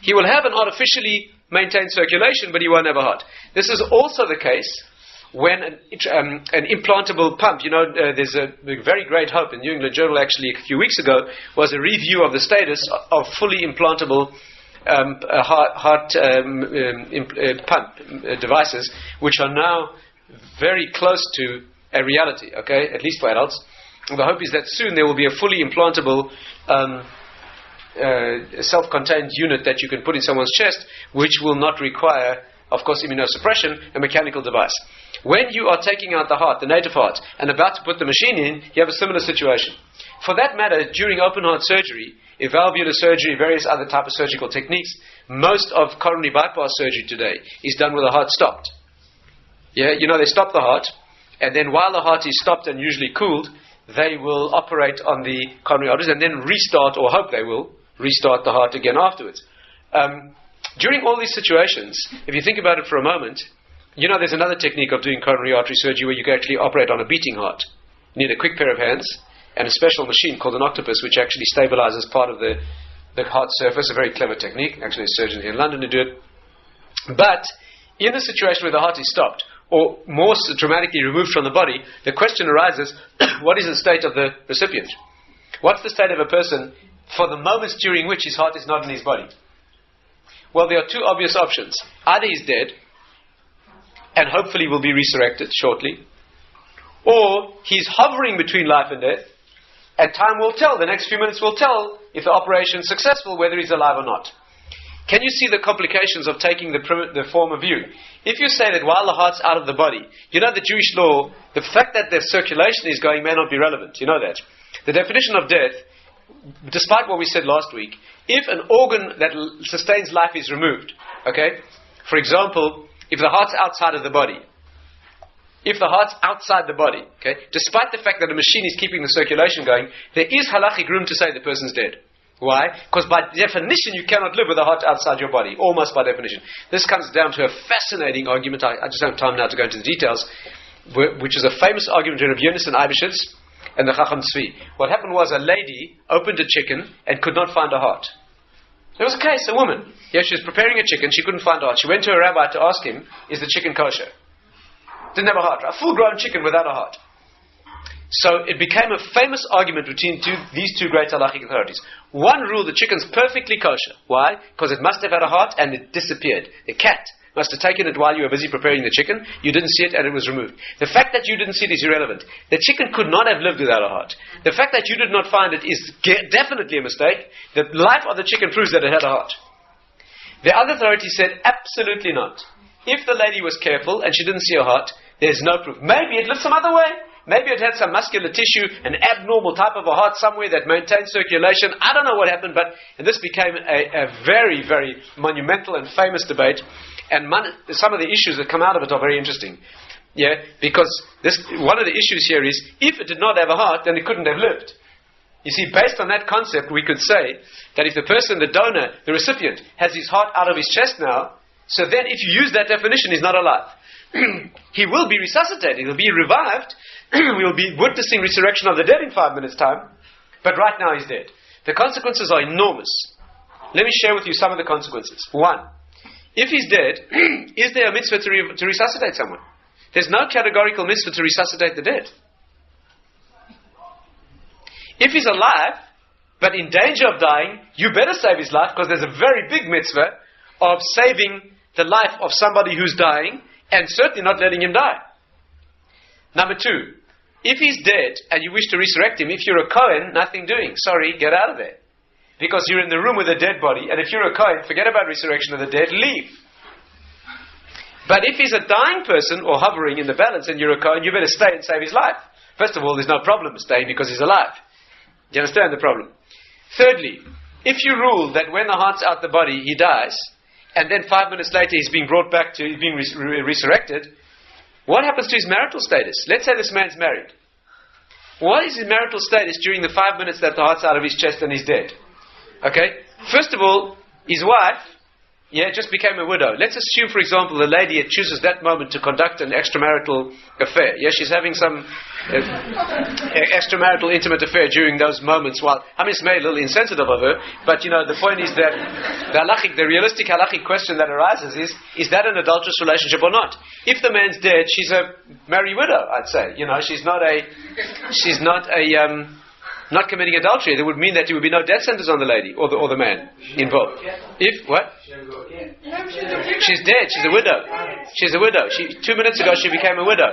He will have an artificially maintained circulation, but he won't have a heart. This is also the case when an implantable pump, there's a very great hope in New England Journal actually a few weeks ago, was a review of the status of fully implantable heart pump devices, which are now very close to a reality, okay, at least for adults. And the hope is that soon there will be a fully implantable self-contained unit that you can put in someone's chest, which will not require, of course, immunosuppression, a mechanical device. When you are taking out the heart, the native heart, and about to put the machine in, you have a similar situation. For that matter, during open heart surgery, valvular surgery, various other type of surgical techniques, most of coronary bypass surgery today is done with the heart stopped. Yeah, they stop the heart, and then while the heart is stopped and usually cooled, they will operate on the coronary arteries and then restart, or hope they will, restart the heart again afterwards. During all these situations, if you think about it for a moment, there's another technique of doing coronary artery surgery where you can actually operate on a beating heart. You need a quick pair of hands and a special machine called an octopus, which actually stabilizes part of the heart surface. A very clever technique. Actually, a surgeon here in London to do it. But in the situation where the heart is stopped, or more dramatically removed from the body, the question arises, what is the state of the recipient? What's the state of a person for the moments during which his heart is not in his body? Well, there are two obvious options. Either he's dead, and hopefully will be resurrected shortly, or he's hovering between life and death, and time will tell, the next few minutes will tell if the operation is successful, whether he's alive or not. Can you see the complications of taking the former view? If you say that while the heart's out of the body, the Jewish law, the fact that the circulation is going may not be relevant. You know that. The definition of death, despite what we said last week, if an organ that sustains life is removed, okay, for example, if the heart's outside of the body, okay, despite the fact that a machine is keeping the circulation going, there is halachic room to say the person's dead. Why? Because by definition you cannot live with a heart outside your body, almost by definition. This comes down to a fascinating argument, I just don't have time now to go into the details, which is a famous argument between Rabbi Yonis and Eibeshitz and the Chacham Tzvi. What happened was a lady opened a chicken and could not find a heart. There was a case, a woman. Yeah, she was preparing a chicken, she couldn't find a heart. She went to a rabbi to ask him, is the chicken kosher? Didn't have a heart. A full-grown chicken without a heart. So it became a famous argument between these two great halachic authorities. One ruled the chicken's perfectly kosher. Why? Because it must have had a heart and it disappeared. The cat must have taken it while you were busy preparing the chicken. You didn't see it and it was removed. The fact that you didn't see it is irrelevant. The chicken could not have lived without a heart. The fact that you did not find it is definitely a mistake. The life of the chicken proves that it had a heart. The other authority said absolutely not. If the lady was careful and she didn't see a heart, there's no proof. Maybe it lived some other way. Maybe it had some muscular tissue, an abnormal type of a heart somewhere that maintained circulation. I don't know what happened, and this became a very, very monumental and famous debate. And some of the issues that come out of it are very interesting. Yeah, because one of the issues here is, if it did not have a heart, then it couldn't have lived. You see, based on that concept, we could say that if the person, the donor, the recipient, has his heart out of his chest now, so then if you use that definition, he's not alive. He will be resuscitated, he'll be revived, we will be witnessing resurrection of the dead in 5 minutes' time, but right now he's dead. The consequences are enormous. Let me share with you some of the consequences. One, if he's dead, is there a mitzvah to resuscitate someone? There's no categorical mitzvah to resuscitate the dead. If he's alive, but in danger of dying, you better save his life, because there's a very big mitzvah of saving the life of somebody who's dying, and certainly not letting him die. Number two, if he's dead and you wish to resurrect him, if you're a Kohen, nothing doing. Sorry, get out of there. Because you're in the room with a dead body, and if you're a Kohen, forget about resurrection of the dead, leave. But if he's a dying person, or hovering in the balance, and you're a Kohen, you better stay and save his life. First of all, there's no problem staying because he's alive. Do you understand the problem? Thirdly, if you rule that when the heart's out the body, he dies, and then 5 minutes later he's being brought back to, he's being resurrected, what happens to his marital status? Let's say this man's married. What is his marital status during the 5 minutes that the heart's out of his chest and he's dead? Okay? First of all, his wife, just became a widow. Let's assume, for example, the lady chooses that moment to conduct an extramarital affair. She's having some extramarital intimate affair during those moments. Well, I mean, it's maybe a little insensitive of her, but the point is that the realistic halachic question that arises is that an adulterous relationship or not? If the man's dead, she's a married widow, I'd say. She's not committing adultery. That would mean that there would be no death sentence on the lady or the man involved. If what? She's dead. She's a widow. She's a widow. 2 minutes ago she became a widow.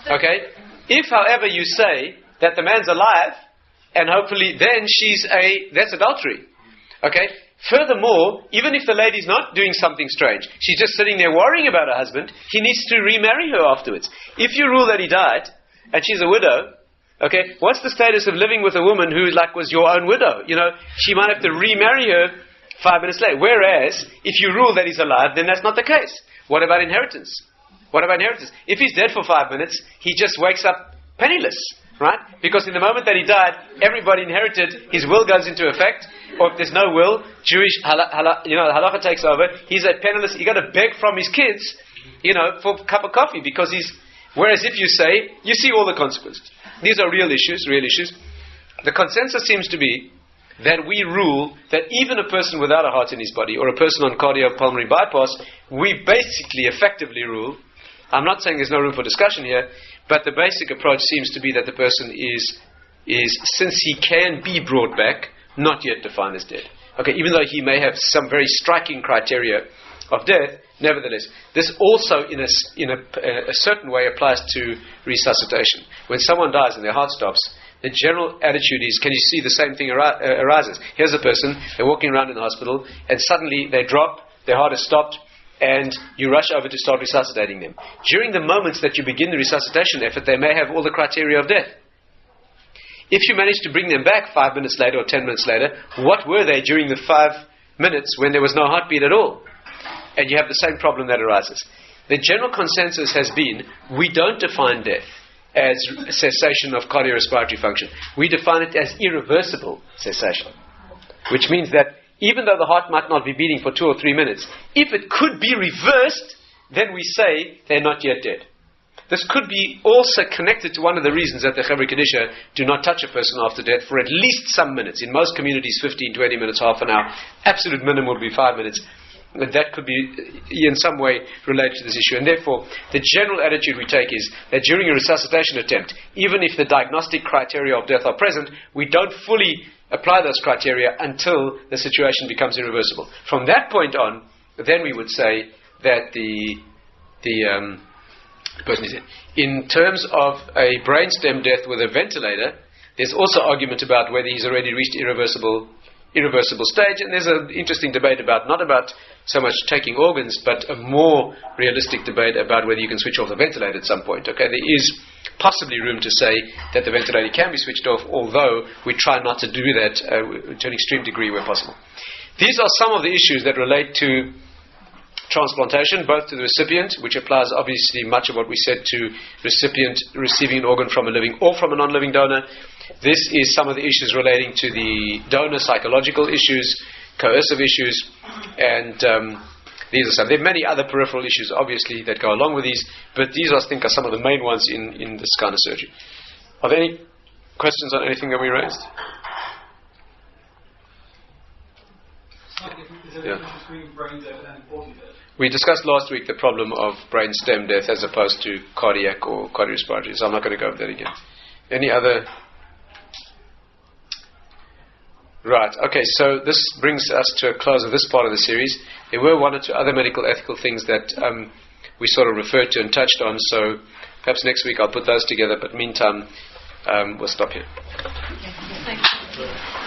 Okay. If, however, you say that the man's alive, and hopefully then that's adultery. Okay. Furthermore, even if the lady's not doing something strange, she's just sitting there worrying about her husband, he needs to remarry her afterwards. If you rule that he died and she's a widow, okay, what's the status of living with a woman who was your own widow? She might have to remarry her 5 minutes later. Whereas, if you rule that he's alive, then that's not the case. What about inheritance? If he's dead for 5 minutes, he just wakes up penniless, right? Because in the moment that he died, everybody inherited, his will goes into effect, or if there's no will, Jewish halacha takes over, he's penniless, you got to beg from his kids, for a cup of coffee, because whereas if you say, you see all the consequences. These are real issues. The consensus seems to be that we rule that even a person without a heart in his body, or a person on cardiopulmonary bypass, we basically effectively rule, I'm not saying there's no room for discussion here, but the basic approach seems to be that the person is since he can be brought back, not yet defined as dead. Okay, even though he may have some very striking criteria of death, nevertheless, this also in a certain way applies to resuscitation. When someone dies and their heart stops, the general attitude is, can you see the same thing arises? Here's a person, they're walking around in the hospital, and suddenly they drop, their heart has stopped, and you rush over to start resuscitating them. During the moments that you begin the resuscitation effort, they may have all the criteria of death. If you manage to bring them back 5 minutes later or 10 minutes later, what were they during the 5 minutes when there was no heartbeat at all? And you have the same problem that arises. The general consensus has been, we don't define death as cessation of cardiorespiratory function. We define it as irreversible cessation. Which means that even though the heart might not be beating for 2 or 3 minutes, if it could be reversed, then we say they're not yet dead. This could be also connected to one of the reasons that the Chevra Kedisha do not touch a person after death for at least some minutes. In most communities, 15, 20 minutes, half an hour. Absolute minimum would be 5 minutes. But that could be in some way related to this issue. And therefore, the general attitude we take is that during a resuscitation attempt, even if the diagnostic criteria of death are present, we don't fully apply those criteria until the situation becomes irreversible. From that point on, then we would say that the person is in. In terms of a brainstem death with a ventilator, there's also argument about whether he's already reached irreversible stage, and there's an interesting debate not about so much taking organs, but a more realistic debate about whether you can switch off the ventilator at some point. Okay, there is possibly room to say that the ventilator can be switched off, although we try not to do that to an extreme degree where possible. These are some of the issues that relate to transplantation, both to the recipient, which applies obviously much of what we said to recipient receiving an organ from a living or from a non-living donor. This is some of the issues relating to the donor, psychological issues, coercive issues, and these are some. There are many other peripheral issues, obviously, that go along with these, but these, I think, are some of the main ones in this kind of surgery. Are there any questions on anything that we raised? Yeah. We discussed last week the problem of brain stem death as opposed to cardiac or cardiorespiratory, so I'm not going to go over that again. Any other? Right, okay, so this brings us to a close of this part of the series. There were one or two other medical ethical things that we sort of referred to and touched on, so perhaps next week I'll put those together, but meantime, we'll stop here. Thank you.